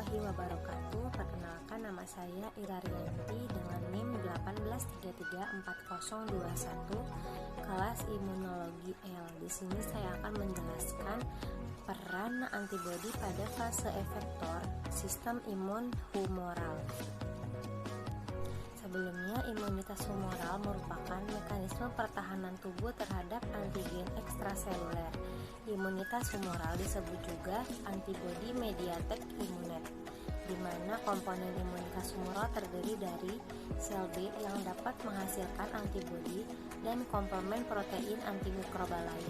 warahmatullahi wabarakatuh. Perkenalkan, nama saya Ira Rianti dengan NIM 1833401, kelas Imunologi L. Di sini saya akan menjelaskan peran antibodi pada fase efektor sistem imun humoral. Sebelumnya, imunitas humoral merupakan mekanisme pertahanan tubuh terhadap antigen ekstraseluler. Imunitas humoral disebut juga antibody mediated immunity, di mana komponen imunitas humoral terdiri dari sel B yang dapat menghasilkan antibodi dan komplement protein antimikroba lain.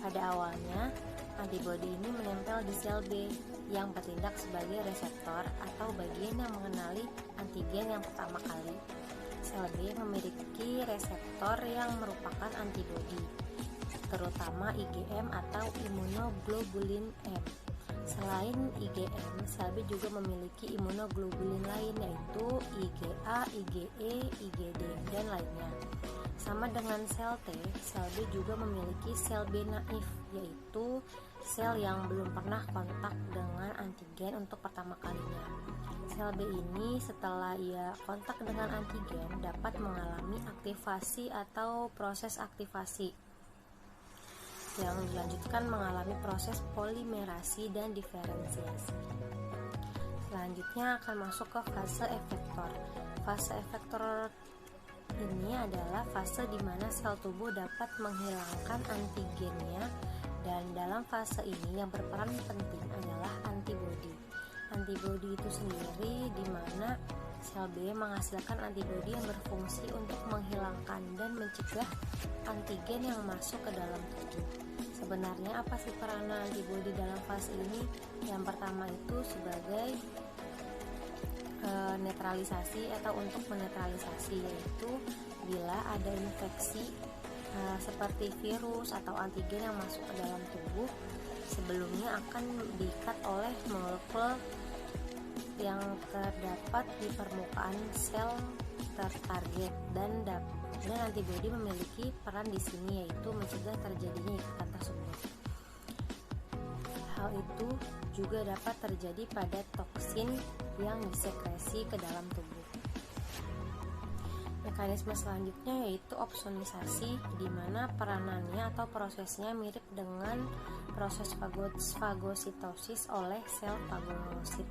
Pada awalnya, antibodi ini menempel di sel B yang bertindak sebagai reseptor atau bagian yang mengenali antigen yang pertama kali. Sel B memiliki reseptor yang merupakan antibodi, terutama IgM atau immunoglobulin M. Selain IgM, sel B juga memiliki immunoglobulin lain yaitu IgA, IgE, IgD, dan lainnya. Sama dengan sel T, sel B juga memiliki sel B naif, yaitu sel yang belum pernah kontak dengan antigen untuk pertama kalinya. Sel B ini setelah ia kontak dengan antigen dapat mengalami aktivasi atau proses aktivasi yang dilanjutkan mengalami proses polimerasi dan diferensiasi. Selanjutnya akan masuk ke fase efektor. Fase efektor ini adalah fase di mana sel tubuh dapat menghilangkan antigennya, dan dalam fase ini yang berperan penting adalah antibodi. Antibodi itu sendiri di mana sel B menghasilkan antibodi yang berfungsi untuk menghilangkan dan mencegah antigen yang masuk ke dalam tubuh. Sebenarnya apa sih peran antibodi dalam fase ini? Yang pertama itu sebagai netralisasi atau untuk menetralisasi, yaitu bila ada infeksi seperti virus atau antigen yang masuk ke dalam tubuh, sebelumnya akan diikat oleh molekul yang terdapat di permukaan sel tertarget, dan antibodi memiliki peran di sini, yaitu mencegah terjadinya ikatan tersebut. Hal itu juga dapat terjadi pada toksin yang disekresi ke dalam tubuh. Mekanisme selanjutnya yaitu opsonisasi, di mana peranannya atau prosesnya mirip dengan proses fagositosis oleh sel fagosit.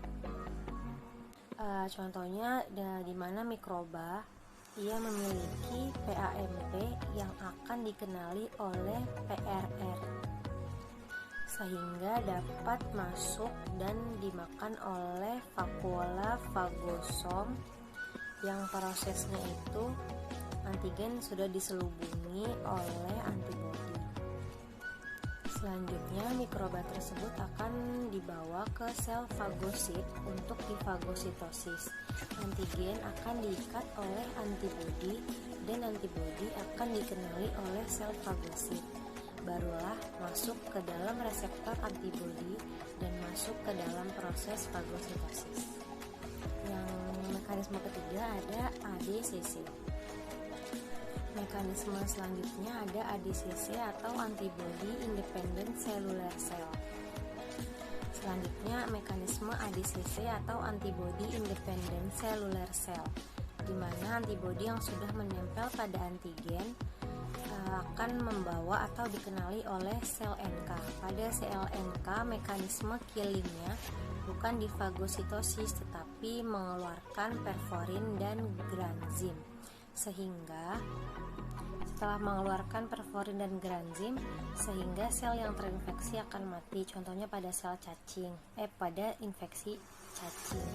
Contohnya di mana mikroba ia memiliki PAMP yang akan dikenali oleh PRR, sehingga dapat masuk dan dimakan oleh vakuola fagosom yang prosesnya itu antigen sudah diselubungi oleh antibodi. Selanjutnya, mikroba tersebut akan dibawa ke sel fagosit untuk difagositosis. Antigen akan diikat oleh antibodi, dan antibodi akan dikenali oleh sel fagosit. Barulah masuk ke dalam reseptor antibodi dan masuk ke dalam proses fagositosis. Yang mekanisme ketiga ada ADCC. Mekanisme selanjutnya ada ADCC atau antibody independent cellular cell. Selanjutnya mekanisme ADCC atau antibody independent cellular cell, di mana antibodi yang sudah menempel pada antigen akan membawa atau dikenali oleh sel NK. Pada sel NK, mekanisme killingnya bukan di fagositosis tetapi mengeluarkan perforin dan granzim, sehingga setelah mengeluarkan perforin dan granzim, sehingga sel yang terinfeksi akan mati. Contohnya pada sel cacing, pada infeksi cacing.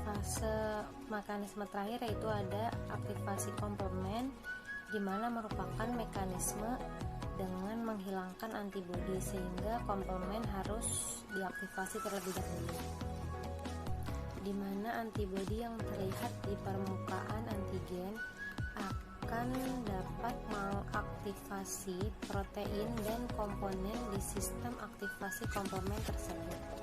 Fase mekanisme terakhir yaitu ada aktivasi komplement, di mana merupakan mekanisme dengan menghilangkan antibodi, sehingga komplement harus diaktifasi terlebih dahulu, di mana antibodi yang terlihat di permukaan antigen akan dapat mengaktifasi protein dan komponen di sistem aktivasi komplement tersebut.